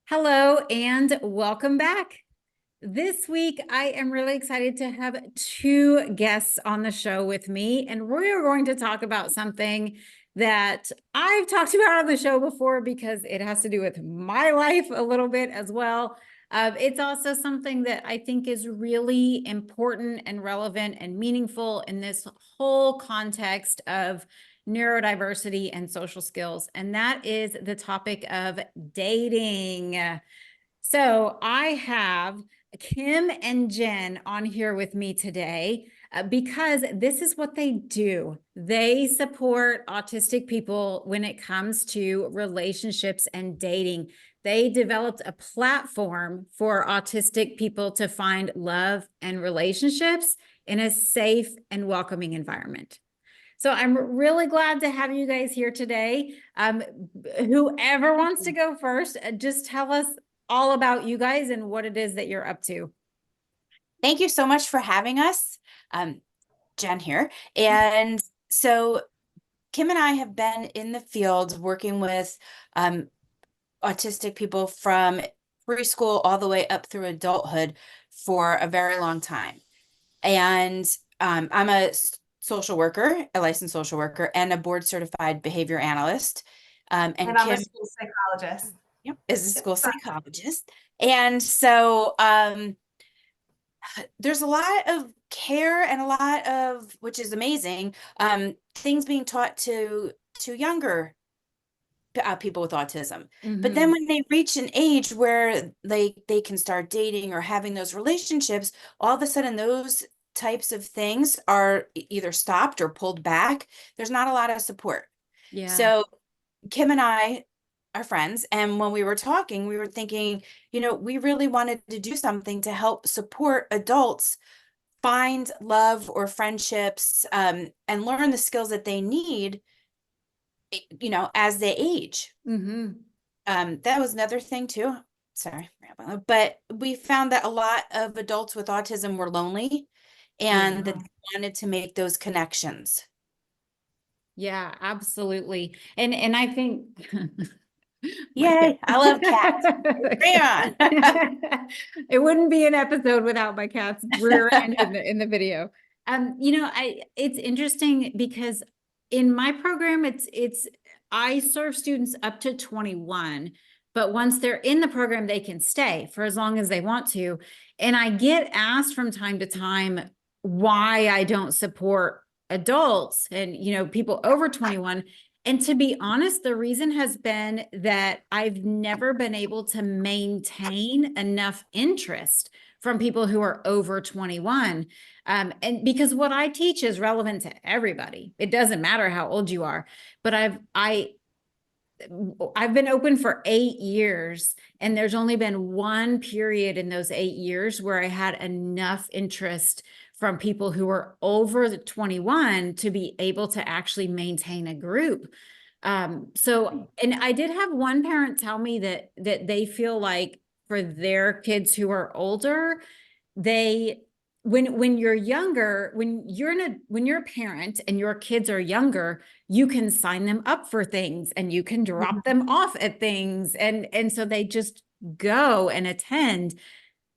Hello and welcome back. This week, I am really excited to have two guests on the show with me, and we're going to talk about something that I've talked about on the show before because it has to do with my life a little bit as well. It's also something that I think is really important and relevant and meaningful in this whole context of neurodiversity and social skills, and that is the topic of dating. So I have Kim and Jen on here with me today because this is what they do. They support autistic people when it comes to relationships and dating. They developed a platform for autistic people to find love and relationships in a safe and welcoming environment. So I'm really glad to have you guys here today. Whoever wants to go first, just tell us all about you guys and what it is that you're up to. Thank you so much for having us. Jen here. And so Kim and I have been in the field working with autistic people from preschool all the way up through adulthood for a very long time. And I'm a social worker, a licensed social worker, and a board certified behavior analyst. And I'm a Kim school psychologist. is a school psychologist. And so there's a lot of care and a lot of, which is amazing, things being taught to younger people with autism. But then when they reach an age where they can start dating or having those relationships, all of a sudden those types of things are either stopped or pulled back. There's not a lot of support. Yeah. So Kim and I are friends, and when we were talking, we were thinking, we really wanted to do something to help support adults find love or friendships, and learn the skills that they need, as they age. That was another thing too. Sorry, but we found that a lot of adults with autism were lonely and that they wanted to make those connections. Yeah, absolutely. And I think Yay, I love cats. Bring on. It wouldn't be an episode without my cat's rear end in the video. It's interesting because in my program, I serve students up to 21, but once they're in the program, they can stay for as long as they want to. And I get asked from time to time why I don't support adults and, people over 21. And to be honest, the reason has been that I've never been able to maintain enough interest from people who are over 21. And because what I teach is relevant to everybody. It doesn't matter how old you are, but I've been open for 8 years, and there's only been one period in those 8 years where I had enough interest from people who were over the 21 to be able to actually maintain a group. And I did have one parent tell me that they feel like for their kids who are older, when you're younger, when you're a parent and your kids are younger, you can sign them up for things and you can drop them off at things. And so they just go and attend.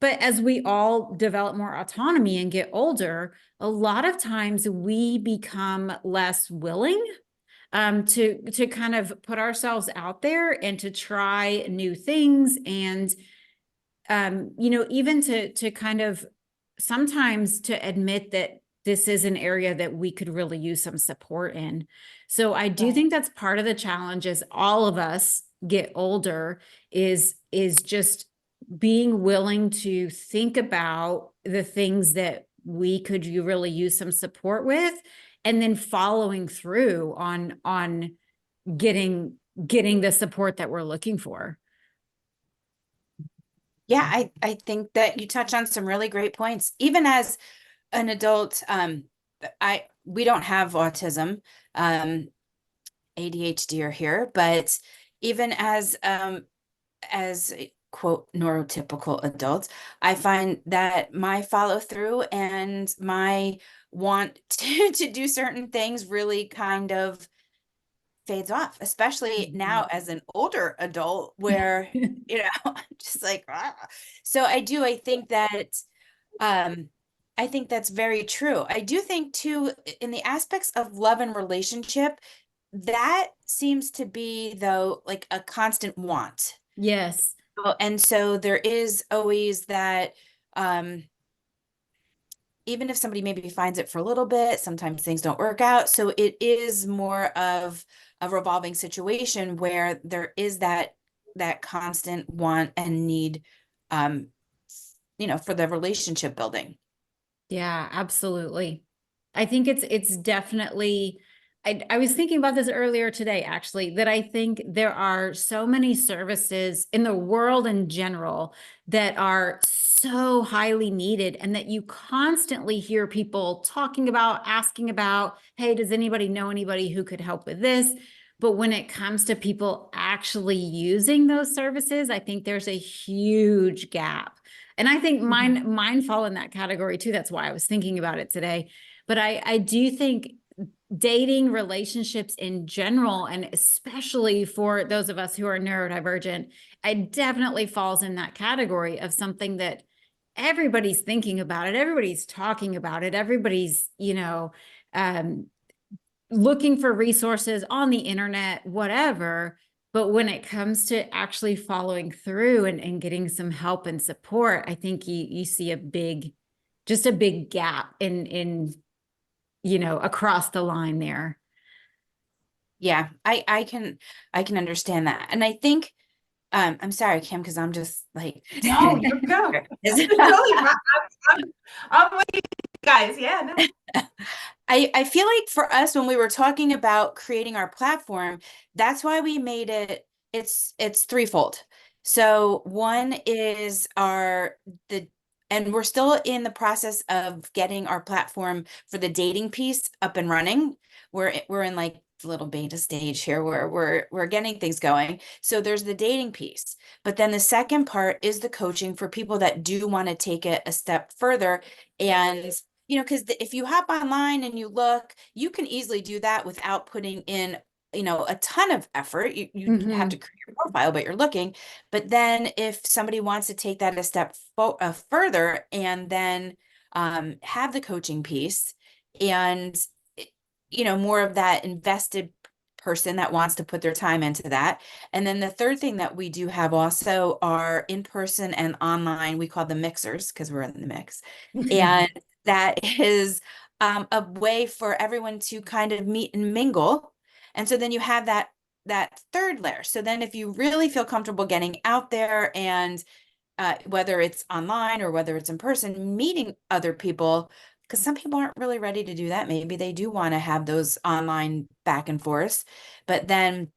But as we all develop more autonomy and get older, a lot of times we become less willing to kind of put ourselves out there and to try new things. And, even to kind of sometimes to admit that this is an area that we could really use some support in. So I do think that's part of the challenge as all of us get older is just being willing to think about the things that we could really use some support with, and then following through on getting the support that we're looking for. Yeah, I think that you touch on some really great points. Even as an adult, we don't have autism, ADHD are here, but even as quote neurotypical adults, I find that my follow through and my want to do certain things really kind of fades off, especially now Mhm. as an older adult where, I'm just like, ah. So I think that, um, I think that's very true. I do think too, in the aspects of love and relationship, that seems to be though like a constant want. Yes. And so there is always that, um, even if somebody maybe finds it for a little bit, sometimes things don't work out. So it is more of a revolving situation where there is that constant want and need, um, for the relationship building. Yeah, absolutely. I think it's definitely I was thinking about this earlier today, actually, that I think there are so many services in the world in general that are so highly needed and that you constantly hear people talking about, asking about, hey, does anybody know anybody who could help with this? But when it comes to people actually using those services, I think there's a huge gap. And I think mine fall in that category too. That's why I was thinking about it today. But I do think dating relationships in general, and especially for those of us who are neurodivergent, it definitely falls in that category of something that everybody's thinking about it, everybody's talking about it, everybody's, um, looking for resources on the internet, whatever. But when it comes to actually following through and getting some help and support, I think you see just a big gap in across the line there. Yeah, I can understand that. And I think, I'm sorry, Kim, because I'm just like No, you're go. Totally. I'm with you guys. Yeah, no. I feel like for us, when we were talking about creating our platform, that's why we made it's threefold. So one is and we're still in the process of getting our platform for the dating piece up and running. We're in like the little beta stage here where we're getting things going. So there's the dating piece. But then the second part is the coaching for people that do want to take it a step further. And because if you hop online and you look, you can easily do that without putting in, a ton of effort. You have to Mm-hmm. create your profile, but you're looking. But then if somebody wants to take that a step further and then, have the coaching piece and, more of that invested person that wants to put their time into that. And then the third thing that we do have also are in person and online. We call them mixers because we're in the mix. And that is, a way for everyone to kind of meet and mingle. And so then you have that third layer. So then if you really feel comfortable getting out there and, whether it's online or whether it's in person, meeting other people, because some people aren't really ready to do that. Maybe they do want to have those online back and forth, but then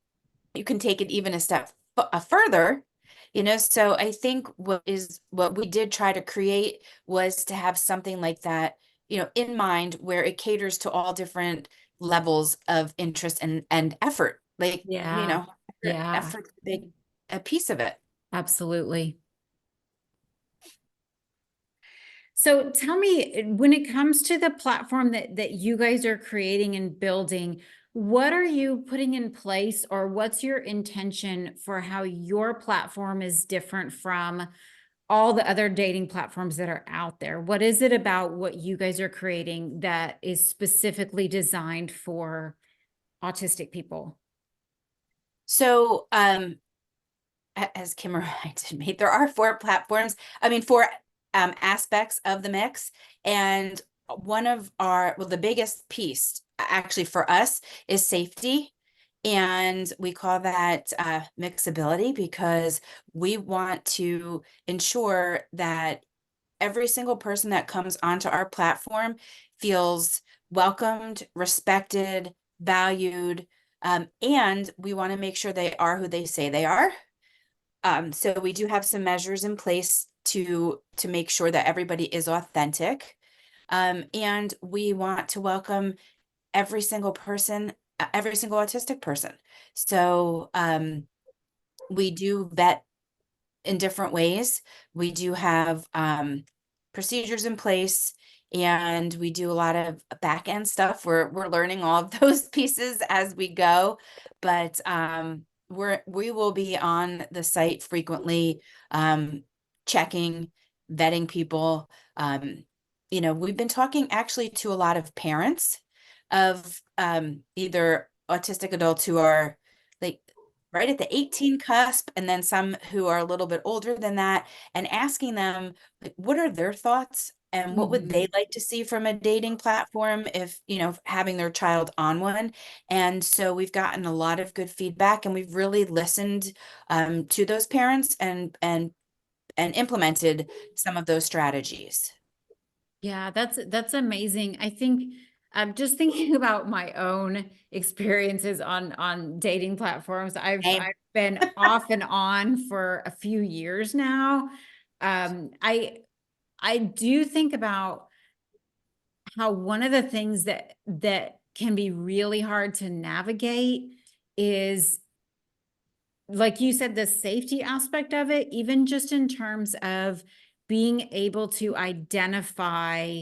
you can take it even a step further. So I think what we did try to create was to have something like that, in mind, where it caters to all different levels of interest and effort. Like, Yeah. Yeah, effort, big a piece of it. absolutely. So tell me, when it comes to the platform that you guys are creating and building, what are you putting in place, or what's your intention for how your platform is different from all the other dating platforms that are out there? What is it about what you guys are creating that is specifically designed for autistic people? So, as Kim reminded me, there are four platforms. I mean, four, aspects of the mix. And the biggest piece actually for us is safety. And we call that, mixability, because we want to ensure that every single person that comes onto our platform feels welcomed, respected, valued, and we want to make sure they are who they say they are. So we do have some measures in place to make sure that everybody is authentic. And we want to welcome every single person, every single autistic person. So, we do vet in different ways. We do have, procedures in place, and we do a lot of back end stuff. We're learning all of those pieces as we go, but we will be on the site frequently, checking, vetting people. We've been talking actually to a lot of parents of either autistic adults who are like right at the 18 cusp, and then some who are a little bit older than that, and asking them, like, what are their thoughts and what would they like to see from a dating platform if, having their child on one. And so we've gotten a lot of good feedback, and we've really listened to those parents and implemented some of those strategies. Yeah, that's amazing. I think I'm just thinking about my own experiences on dating platforms. Same. I've been off and on for a few years now. I do think about how one of the things that can be really hard to navigate is, like you said, the safety aspect of it, even just in terms of being able to identify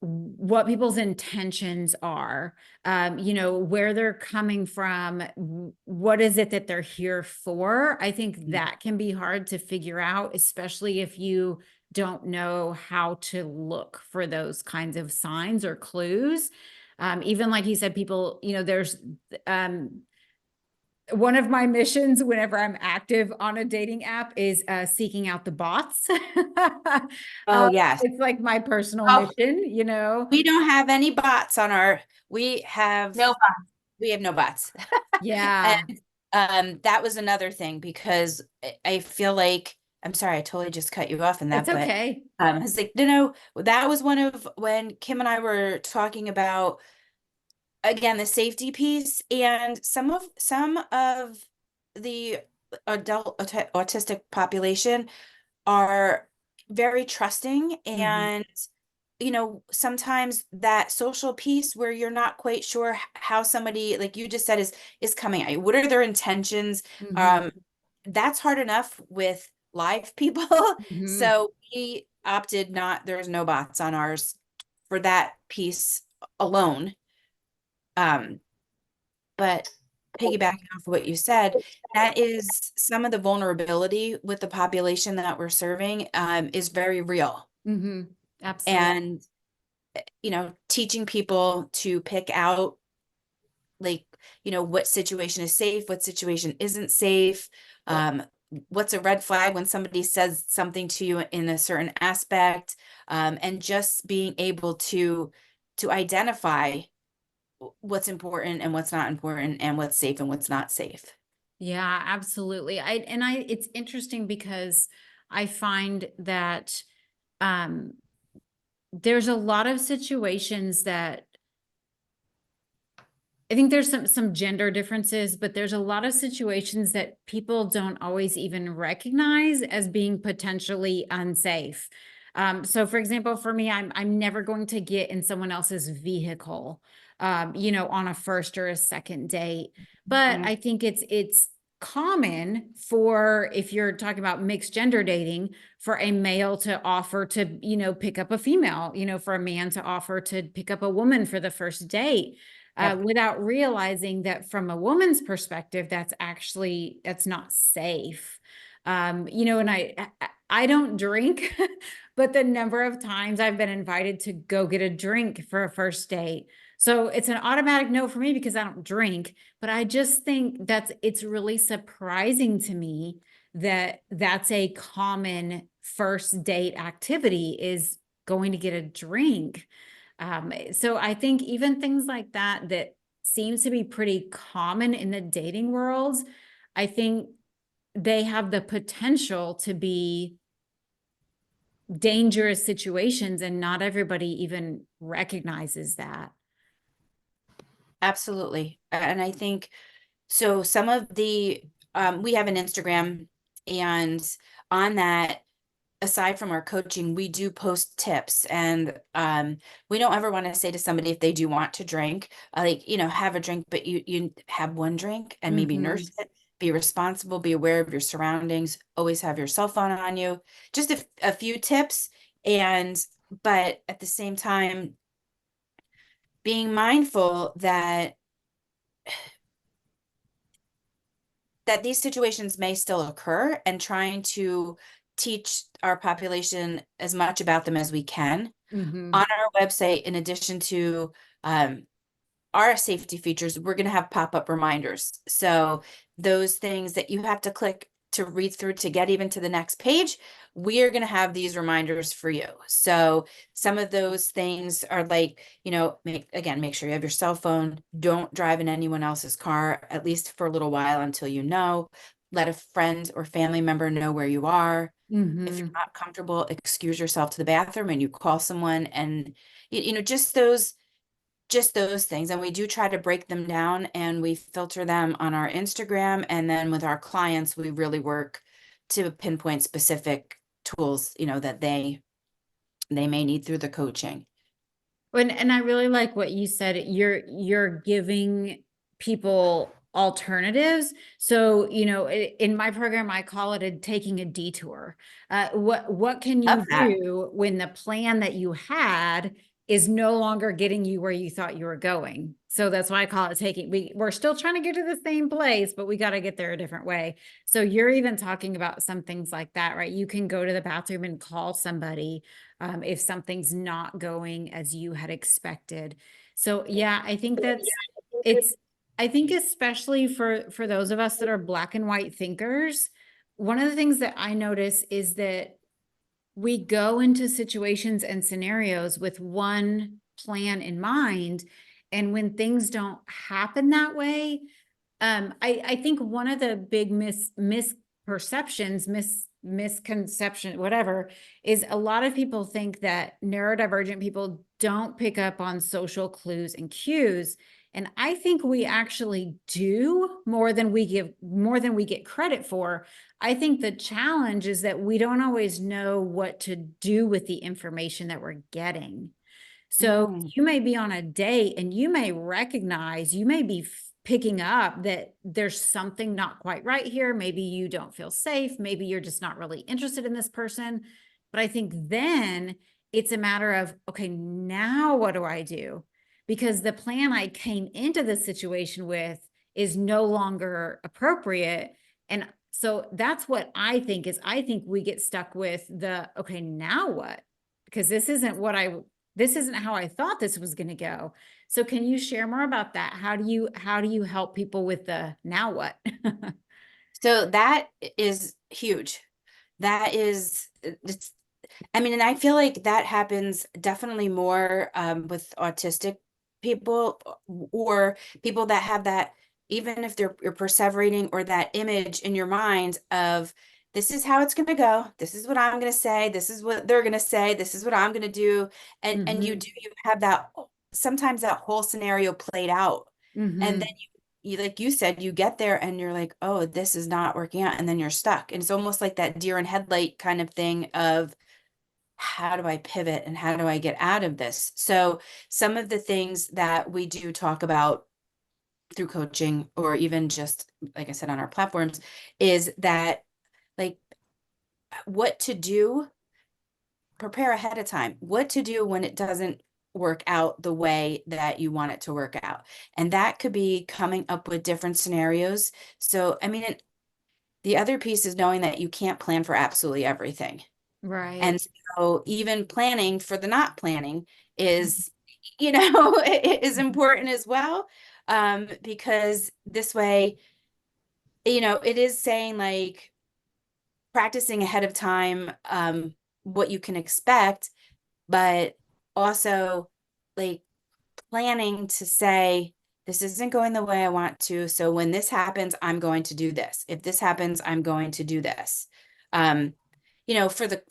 what people's intentions are, where they're coming from, what is it that they're here for. I think that can be hard to figure out, especially if you don't know how to look for those kinds of signs or clues. Even like you said, people, there's one of my missions whenever I'm active on a dating app is seeking out the bots. Oh, yes. It's like my personal Oh. mission. We don't have any bots on we have No. no bots. Yeah. And that was another thing, because I feel like, I'm sorry, I totally just cut you off in that, It's okay. I was like, no, that was one of when Kim and I were talking about, again, the safety piece, and some of the adult autistic population are very trusting, and sometimes that social piece where you're not quite sure how somebody, like you just said, is coming at you, what are their intentions. Mhm. That's hard enough with live people. Mhm. So we opted not, there's no bots on ours for that piece alone. But piggybacking off of what you said, that is some of the vulnerability with the population that we're serving, is very real. Mhm. Absolutely. And, teaching people to pick out, like, what situation is safe, what situation isn't safe, what's a red flag when somebody says something to you in a certain aspect, and just being able to identify what's important and what's not important, and what's safe and what's not safe. Yeah, absolutely. It's interesting because I find that um there's a lot of situations that I think there's some gender differences, but there's a lot of situations that people don't always even recognize as being potentially unsafe. So for example, for me, I'm never going to get in someone else's vehicle, on a first or a second date. But Mhm. I think it's common for, if you're talking about mixed gender dating, for a male to offer to, pick up a female, for a man to offer to pick up a woman for the first date, Yep. without realizing that from a woman's perspective, that's not safe. And I don't drink, but the number of times I've been invited to go get a drink for a first date. So it's an automatic no for me because I don't drink, but I just think it's really surprising to me that that's a common first date activity, is going to get a drink. So I think even things like that seems to be pretty common in the dating world, I think they have the potential to be dangerous situations, and not everybody even recognizes that. Absolutely. And I think so. Some of the, we have an Instagram, and on that, aside from our coaching, we do post tips, and we don't ever want to say to somebody, if they do want to drink, like, have a drink, but you have one drink and maybe nurse Mhm. it, be responsible, be aware of your surroundings, always have your cell phone on you, just a few tips. And but at the same time, being mindful that these situations may still occur, and trying to teach our population as much about them as we can. Mm-hmm. On our website, in addition to um, our safety features, we're going to have pop-up reminders. So those things that you have to click to read through to get even to the next page, we are going to have these reminders for you. So some of those things are like, make sure you have your cell phone. Don't drive in anyone else's car, at least for a little while until you know. Let a friend or family member know where you are. If Mm-hmm. you're not comfortable, excuse yourself to the bathroom and you call someone, and just those things. And we do try to break them down, and we filter them on our Instagram. And then with our clients, we really work to pinpoint specific tools, that they may need through the coaching. And I really like what you said. You're giving people alternatives. So, in my program, I call it taking a detour. What can you Love that. do when the plan that you had is no longer getting you where you thought you were going? So that's why I call it taking. We're still trying to get to the same place, but we got to get there a different way. So you're even talking about some things like that, right? You can go to the bathroom and call somebody if something's not going as you had expected. So yeah, I think I think especially for those of us that are black and white thinkers, one of the things that I notice is that we go into situations and scenarios with one plan in mind. And when things don't happen that way, I think one of the big misperceptions, misconception, whatever, is a lot of people think that neurodivergent people don't pick up on social clues and cues. And I think we actually do more than we get credit for. I think the challenge is that we don't always know what to do with the information that we're getting. So Mm, you may be on a date and you may be picking up that there's something not quite right here. Maybe you don't feel safe. Maybe you're just not really interested in this person. But I think then it's a matter of, okay, now what do I do? Because the plan I came into the situation with is no longer appropriate. And so that's what I think we get stuck with okay, now what? Because this isn't how I thought this was going to go. So can you share more about that? How do you help people with the now what? so that is huge. That is, and I feel like that happens definitely more with autistic people, or people that have that, even if you're perseverating, or that image in your mind of, this is how it's going to go. This is what I'm going to say. This is what they're going to say. This is what I'm going to do. And Mm-hmm. you have that, sometimes that whole scenario played out. And then Mm-hmm. you, like you said, you get there and you're like, oh, this is not working out. And then you're stuck. And it's almost like that deer in headlight kind of thing of, how do I pivot and how do I get out of this? So some of the things that we do talk about through coaching, or even just, like I said, on our platforms, is that, like, what to do, prepare ahead of time, what to do when it doesn't work out the way that you want it to work out. And that could be coming up with different scenarios. So, the other piece is knowing that you can't plan for absolutely everything. And Right. so even planning for the not planning is, is important as well. Because this way, it is saying, like, practicing ahead of time, what you can expect, but also, like, planning to say, this isn't going the way I want to. So when this happens, I'm going to do this. If this happens, I'm going to do this. Um,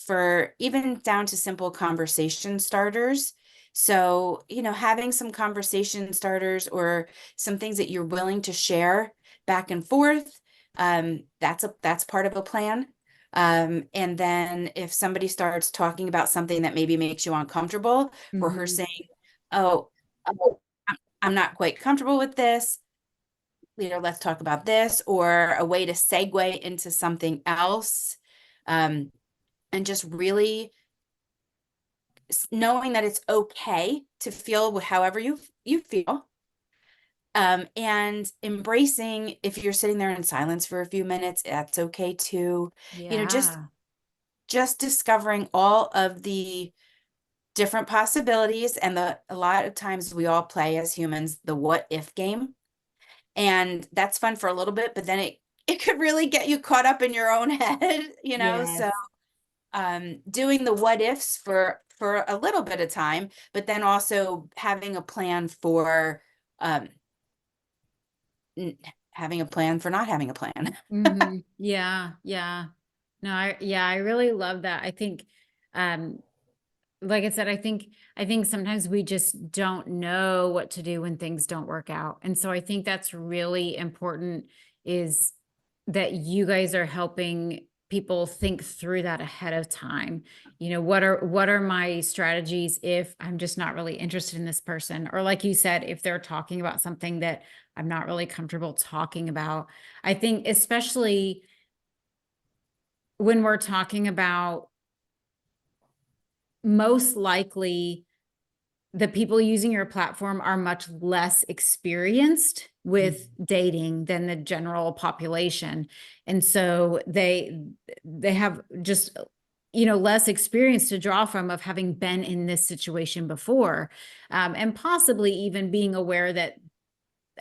for even down to simple conversation starters. So, having some conversation starters, or some things that you're willing to share back and forth, that's part of a plan. And then if somebody starts talking about something that maybe makes you uncomfortable, for her Mm-hmm. saying, oh, I'm not quite comfortable with this, let's talk about this, or a way to segue into something else. And just really knowing that it's okay to feel however you feel, and embracing if you're sitting there in silence for a few minutes, that's okay too. You know, Yeah. just discovering all of the different possibilities, and a lot of times we all play as humans the what if game, and that's fun for a little bit, but then it could really get you caught up in your own head, you know. Yes. So doing the what ifs for a little bit of time, but then also having a plan for um having a plan for not having a plan. Yeah. Yeah. No, I really love that. I think, um, like I said, I think sometimes we just don't know what to do when things don't work out. And so I think that's really important, is that you guys are helping people think through that ahead of time. You know, what are my strategies if I'm just not really interested in this person? Or like you said, if they're talking about something that I'm not really comfortable talking about. I think especially when we're talking about, most likely the people using your platform are much less experienced with dating than the general population. And so they have just, less experience to draw from of having been in this situation before. And possibly even being aware that,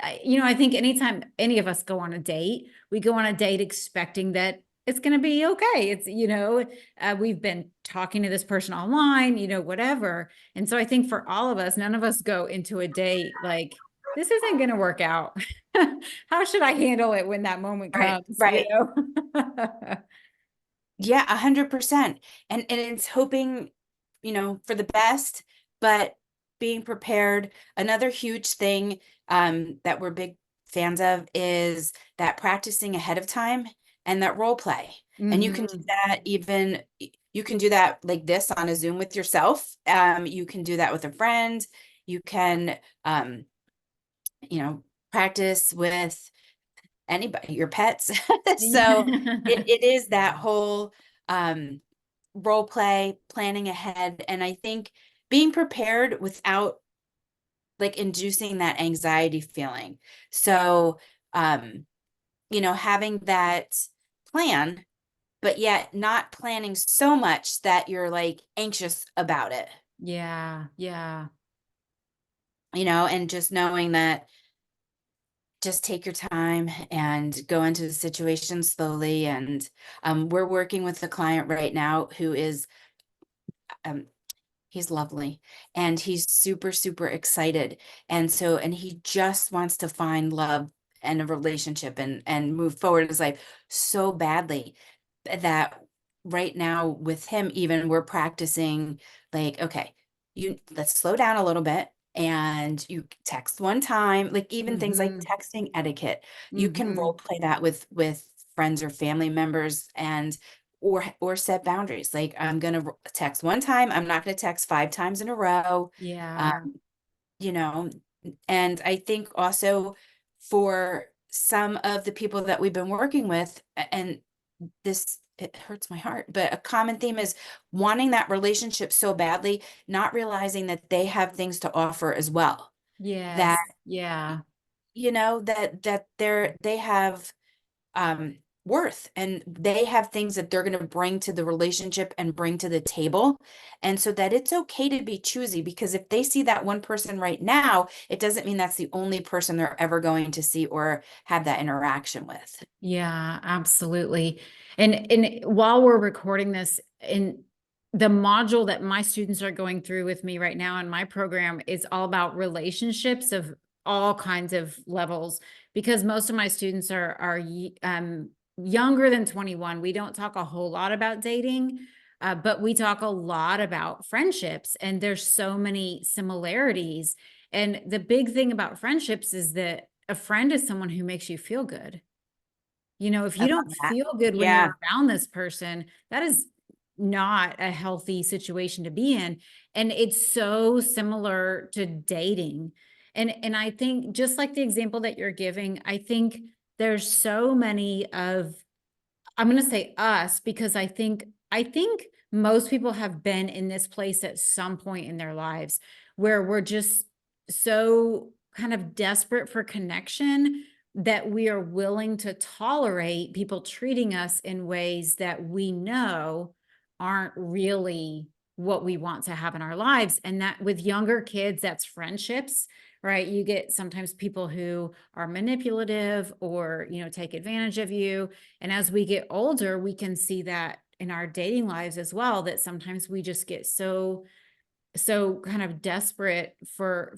I think anytime any of us go on a date, we go on a date expecting that it's going to be okay. It's, we've been talking to this person online, whatever. And so I think for all of us, none of us go into a date like, this isn't going to work out. How should I handle it when that moment Right, comes, right. know? Yeah, 100%. And it's hoping, for the best, but being prepared. Another huge thing that we're big fans of is that practicing ahead of time and that role play. And you can do Mhm. that you can do that like this on a Zoom with yourself. You can do that with a friend. You can practice with anybody, your pets. So it is that whole um role play, planning ahead, and I think being prepared without like inducing that anxiety feeling. So having that plan, but yet not planning so much that you're like anxious about it, Yeah, yeah. and just knowing that just take your time and go into the situation slowly. And we're working with a client right now who is um, he's lovely, and he's super, super excited. And he just wants to find love and a relationship and move forward in his life so badly that right now with him, even we're practicing like, okay, let's slow down a little bit. And you text one time, like even things like Mhm. texting etiquette, you can role Mhm. play that with friends or family members, and or set boundaries. Like I'm gonna text one time, I'm not gonna text 5 times in a row. Yeah. Um, you know, and I think also for some of the people that we've been working with, and this it hurts my heart, but a common theme is wanting that relationship so badly, not realizing that they have things to offer as well. That, Yes. Yeah. they have worth, and they have things that they're going to bring to the relationship and bring to the table. And so that it's okay to be choosy, because if they see that one person right now, it doesn't mean that's the only person they're ever going to see or have that interaction with. Yeah, absolutely. And while we're recording this, in the module that my students are going through with me right now in my program is all about relationships of all kinds of levels, because most of my students are younger than 21. We don't talk a whole lot about dating, but we talk a lot about friendships, and there's so many similarities. And the big thing about friendships is that a friend is someone who makes you feel good. If I you love don't that. feel good when Yeah. you're around this person, that is not a healthy situation to be in. And it's so similar to dating. And I think, just like the example that you're giving, I think there's so many of, I'm going to say us, because I think I think most people have been in this place at some point in their lives where we're just so kind of desperate for connection that we are willing to tolerate people treating us in ways that we know aren't really what we want to have in our lives. And that with younger kids, that's friendships, right? You get sometimes people who are manipulative or, take advantage of you. And as we get older, we can see that in our dating lives as well, that sometimes we just get so kind of desperate for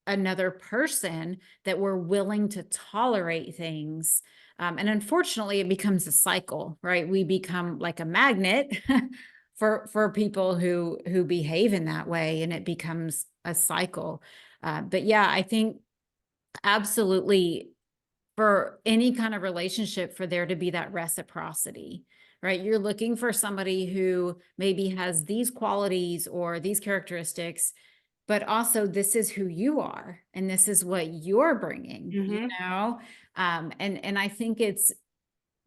another person that we're willing to tolerate things. And unfortunately, it becomes a cycle, right? We become like a magnet for people who behave in that way, and it becomes a cycle. But yeah, I think absolutely, for any kind of relationship, for there to be that reciprocity, right? You're looking for somebody who maybe has these qualities or these characteristics, but also this is who you are and this is what you're bringing, and I think it's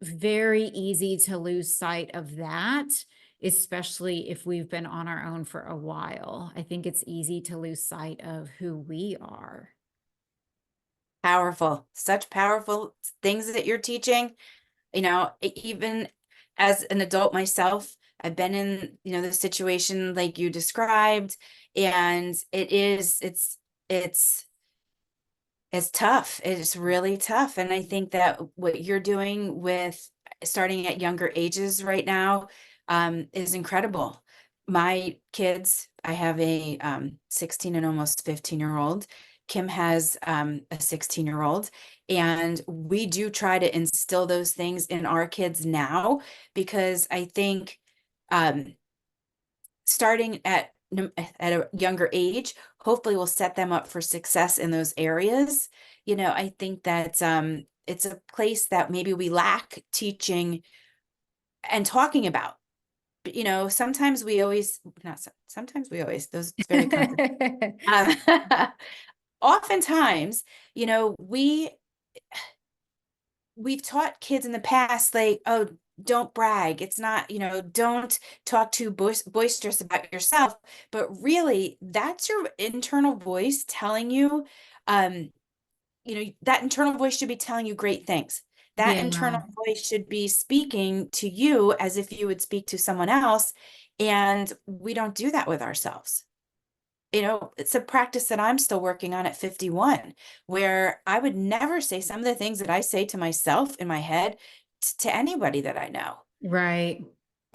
very easy to lose sight of that, especially if we've been on our own for a while. I think it's easy to lose sight of who we are. Powerful, such powerful things that you're teaching. Even as an adult myself, I've been in, the situation like you described, and it's tough. It's really tough. And I think that what you're doing with starting at younger ages right now, is incredible. My kids, I have a 16 and almost 15-year-old. Kim has a 16-year-old. And we do try to instill those things in our kids now, because I think starting at a younger age hopefully will set them up for success in those areas. I think that it's a place that maybe we lack teaching and talking about. But sometimes we always, not sometimes we always, those, it's very comfortable. Oftentimes, we we've taught kids in the past, like, oh, don't brag. It's not, don't talk too boisterous about yourself. But really, that's your internal voice telling you, that internal voice should be telling you great things. That internal Yeah, voice should be speaking to you as if you would speak to someone else. And we don't do that with ourselves. It's a practice that I'm still working on at 51, where I would never say some of the things that I say to myself in my head to anybody that I know. right.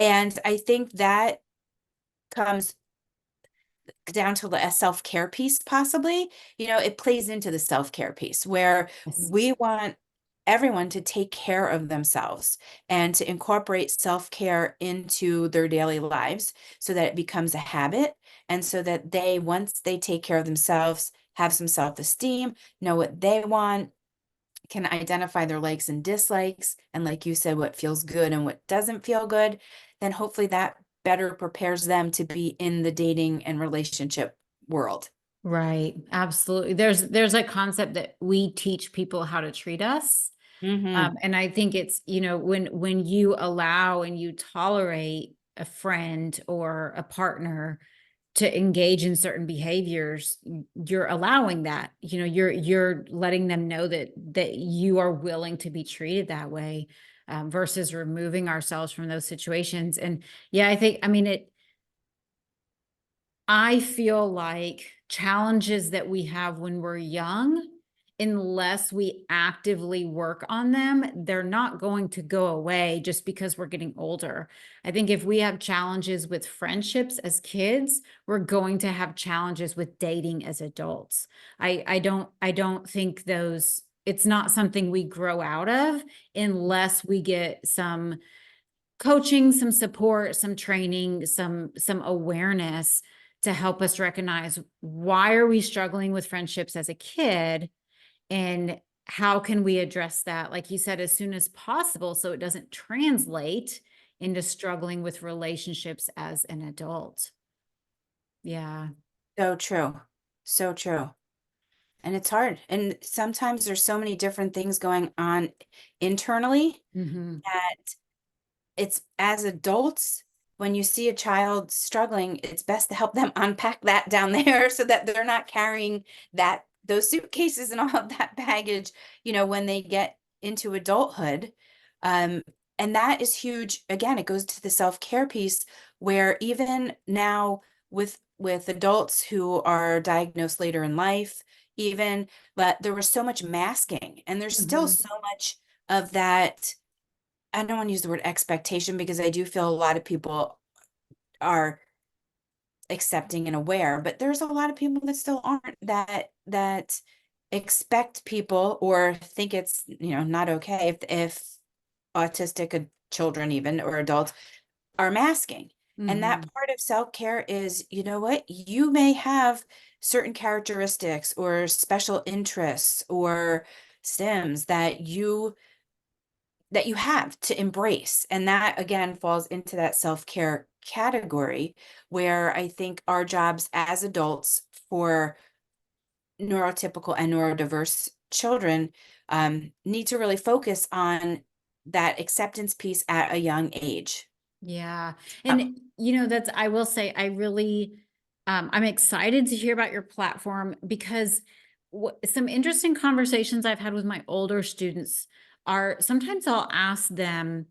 And I think that comes down to the self-care piece, possibly. It plays into the self-care piece where Yes. we want everyone to take care of themselves and to incorporate self-care into their daily lives so that it becomes a habit, and so that they, once they take care of themselves, have some self-esteem, know what they want, can identify their likes and dislikes, and like you said, what feels good and what doesn't feel good, then hopefully that better prepares them to be in the dating and relationship world. Right. Absolutely. There's a concept that we teach people how to treat us. Mm-hmm. And I think it's, when you allow and you tolerate a friend or a partner to engage in certain behaviors, you're allowing that, you're letting them know that you are willing to be treated that way, versus removing ourselves from those situations. And yeah, I feel like challenges that we have when we're young, unless we actively work on them, they're not going to go away just because we're getting older. I think if we have challenges with friendships as kids, we're going to have challenges with dating as adults. I don't think it's not something we grow out of unless we get some coaching, some support, some training, some awareness to help us recognize, why are we struggling with friendships as a kid, and how can we address that, like you said, as soon as possible, so it doesn't translate into struggling with relationships as an adult. Yeah. So true. So true. And it's hard. And sometimes there's so many different things going on internally Hmm. that it's, as adults, when you see a child struggling, it's best to help them unpack that down there so that they're not carrying those suitcases and all of that baggage, when they get into adulthood. And that is huge. Again, it goes to the self-care piece, where even now with adults who are diagnosed later in life, even, but there was so much masking, and there's still Mhm. so much of that. I don't want to use the word expectation, because I do feel a lot of people are accepting and aware, but there's a lot of people that still aren't, that expect people, or think it's, not okay if autistic children, even, or adults, are masking. And that Mhm. part of self-care is, you know what, you may have certain characteristics or special interests or stems that you have to embrace. And that again falls into that self-care category, where I think our jobs as adults for neurotypical and neurodiverse children need to really focus on that acceptance piece at a young age. Yeah. Oh, And that's, I will say, I really, I'm excited to hear about your platform, because some interesting conversations I've had with my older students are, sometimes I'll ask them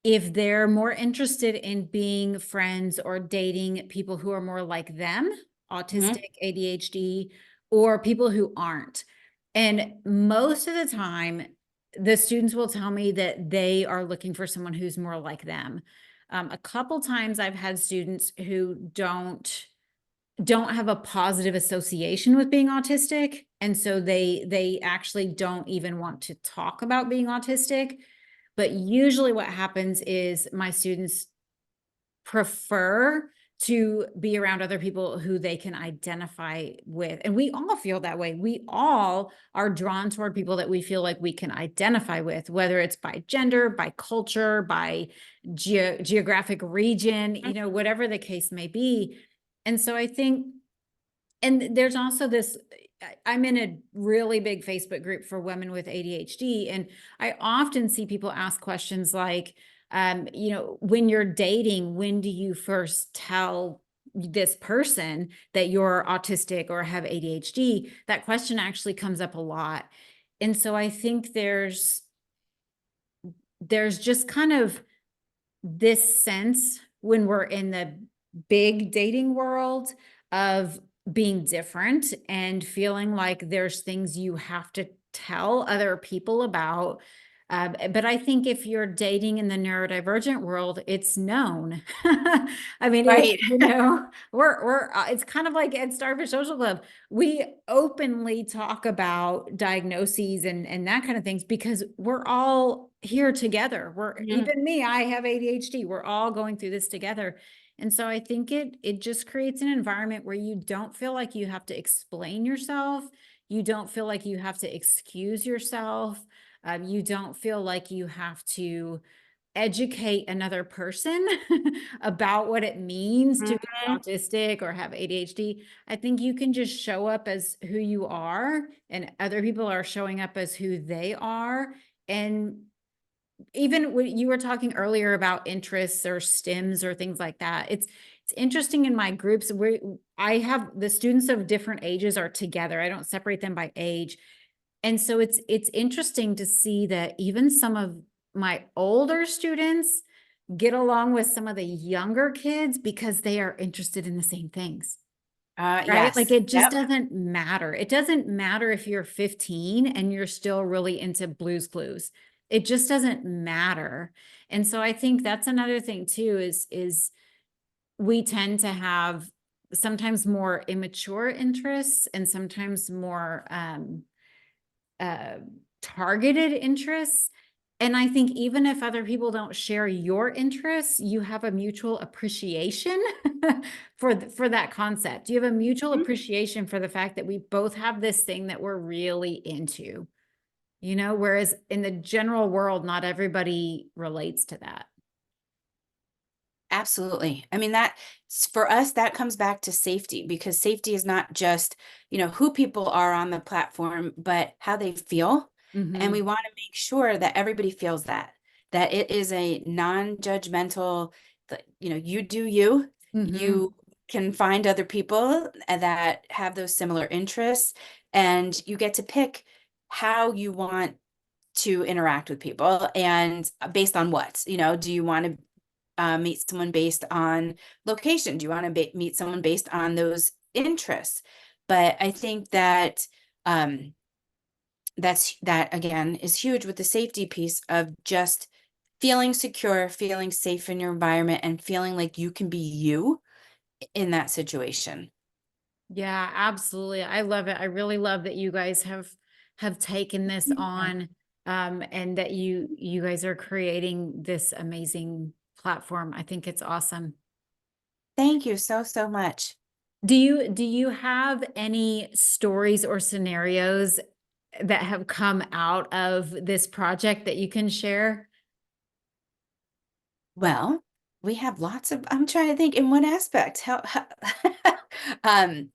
if they're more interested in being friends or dating people who are more like them, mhm. autistic, ADHD, or people who aren't. And most of the time, the students will tell me that they are looking for someone who's more like them. A couple times I've had students who don't have a positive association with being autistic, and so they actually don't even want to talk about being autistic. But usually what happens is my students prefer to be around other people who they can identify with. And we all feel that way. We all are drawn toward people that we feel like we can identify with, whether it's by gender, by culture, by geographic region, whatever the case may be. And so I think, and there's also this, I'm in a really big Facebook group for women with ADHD, and I often see people ask questions like, when you're dating, when do you first tell this person that you're autistic or have ADHD? That question actually comes up a lot. And so I think there's just kind of this sense when we're in the big dating world of being different and feeling like there's things you have to tell other people about. But I think if you're dating in the neurodivergent world, it's known. I mean, Right. we're it's kind of like at Starfish Social Club. We openly talk about diagnoses and that kind of things, because we're all here together. Mhm. Even me, I have ADHD. We're all going through this together. And so I think it just creates an environment where you don't feel like you have to explain yourself. You don't feel like you have to excuse yourself. You don't feel like you have to educate another person about what it means to be Mhm. autistic or have ADHD. I think you can just show up as who you are, and other people are showing up as who they are. And even when you were talking earlier about interests or stems or things like that, it's interesting in my groups where I have the students of different ages are together. I don't separate them by age. And so it's interesting to see that even some of my older students get along with some of the younger kids because they are interested in the same things. Right? Like Yes. it just Yep. doesn't matter. It doesn't matter if you're 15 and you're still really into Blue's Clues. It just doesn't matter. And so I think that's another thing too, is we tend to have sometimes more immature interests and sometimes more uh, targeted interests. And I think even if other people don't share your interests, you have a mutual appreciation for that concept. You have a mutual Mhm. appreciation for the fact that we both have this thing that we're really into, whereas in the general world, not everybody relates to that. Absolutely. I mean, for us, that comes back to safety, because safety is not just, who people are on the platform, but how they feel. And Mm-hmm. we want to make sure that everybody feels that it is a non-judgmental you do you. Mhm. You can find other people that have those similar interests, and you get to pick how you want to interact with people and based on what, do you want to meet someone based on location? Do you want to meet someone based on those interests? But I think that um, that again is huge with the safety piece of just feeling secure, feeling safe in your environment, and feeling like you can be you in that situation. Yeah, absolutely. I love it. I really love that you guys have taken this on, and that you guys are creating this amazing platform. I think it's awesome. Thank you so, so much. Do you have any stories or scenarios that have come out of this project that you can share? Well, we have lots of, I'm trying to think in what aspect. Um,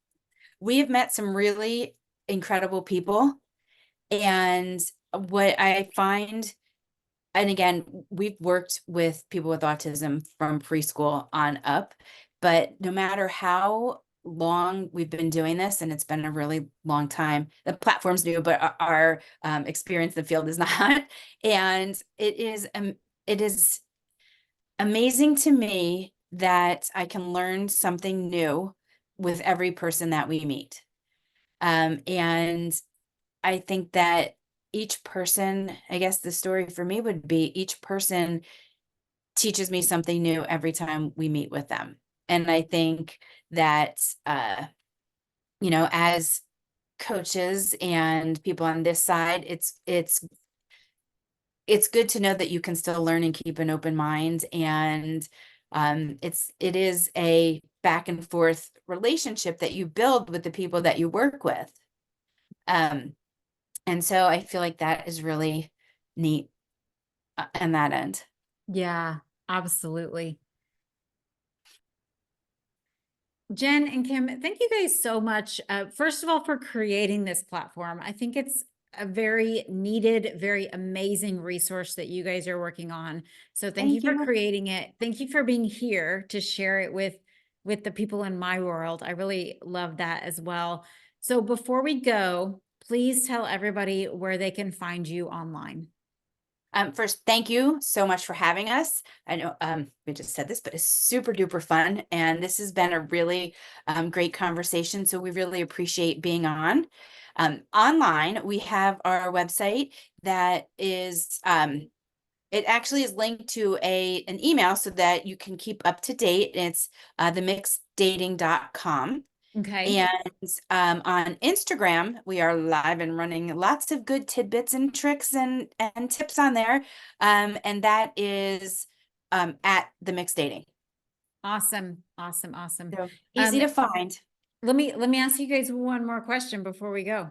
we have met some really incredible people. And what I find, and again, we've worked with people with autism from preschool on up, but no matter how long we've been doing this, and it's been a really long time, the platform's new, but our experience in the field is not. And it is amazing to me that I can learn something new with every person that we meet. And I think that each person, I guess the story for me would be each person teaches me something new every time we meet with them. And I think that, as coaches and people on this side, it's good to know that you can still learn and keep an open mind. And it is a back and forth relationship that you build with the people that you work with. Um, and so I feel like that is really neat on that end. Yeah, absolutely. Jen and Kim, thank you guys so much. First of all, for creating this platform. I think it's a very needed, very amazing resource that you guys are working on. So thank you Thank for you. creating it. Thank you for being here to share it with the people in my world. I really love that as well. So before we go, please tell everybody where they can find you online. First, thank you so much for having us. I know we just said this, but it's super duper fun. And this has been a really great conversation. So we really appreciate being on. Online, we have our website that is, it actually is linked to an email so that you can keep up to date. It's themixeddating.com. Okay. And on Instagram, we are live and running lots of good tidbits and tricks and tips on there. And that is at the mixed dating. Awesome. Awesome. Awesome. So easy to find. Let me ask you guys one more question before we go.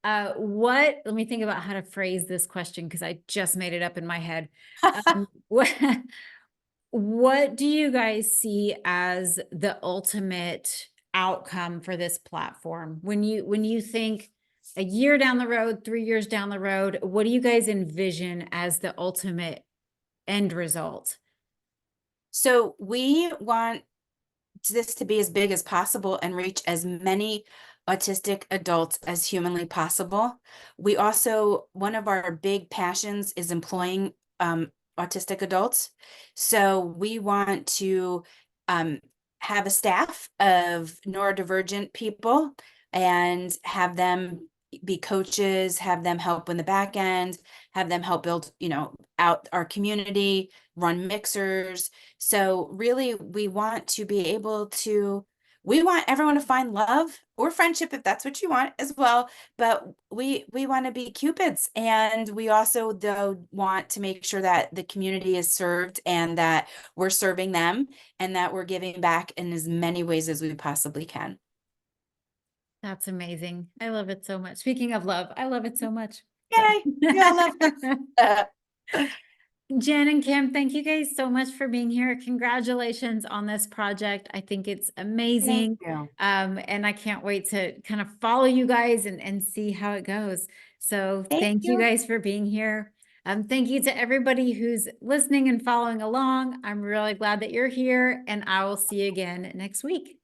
Let me think about how to phrase this question because I just made it up in my head. What do you guys see as the ultimate outcome for this platform? When you think a year down the road, 3 years down the road, what do you guys envision as the ultimate end result? So we want this to be as big as possible and reach as many autistic adults as humanly possible. We also, one of our big passions is employing autistic adults. So we want to um, have a staff of neurodivergent people and have them be coaches, have them help in the back end, have them help build, out our community, run mixers. So really, we want everyone to find love or friendship if that's what you want as well. But we want to be Cupids, and we also though want to make sure that the community is served and that we're serving them and that we're giving back in as many ways as we possibly can. That's amazing. I love it so much. Speaking of love, I love it so much. Yay! We all love that. Jen and Kim, thank you guys so much for being here. Congratulations on this project. I think it's amazing. Thank you. And I can't wait to kind of follow you guys and see how it goes. So Thank thank you you. guys for being here. Thank you to everybody who's listening and following along. I'm really glad that you're here, and I will see you again next week.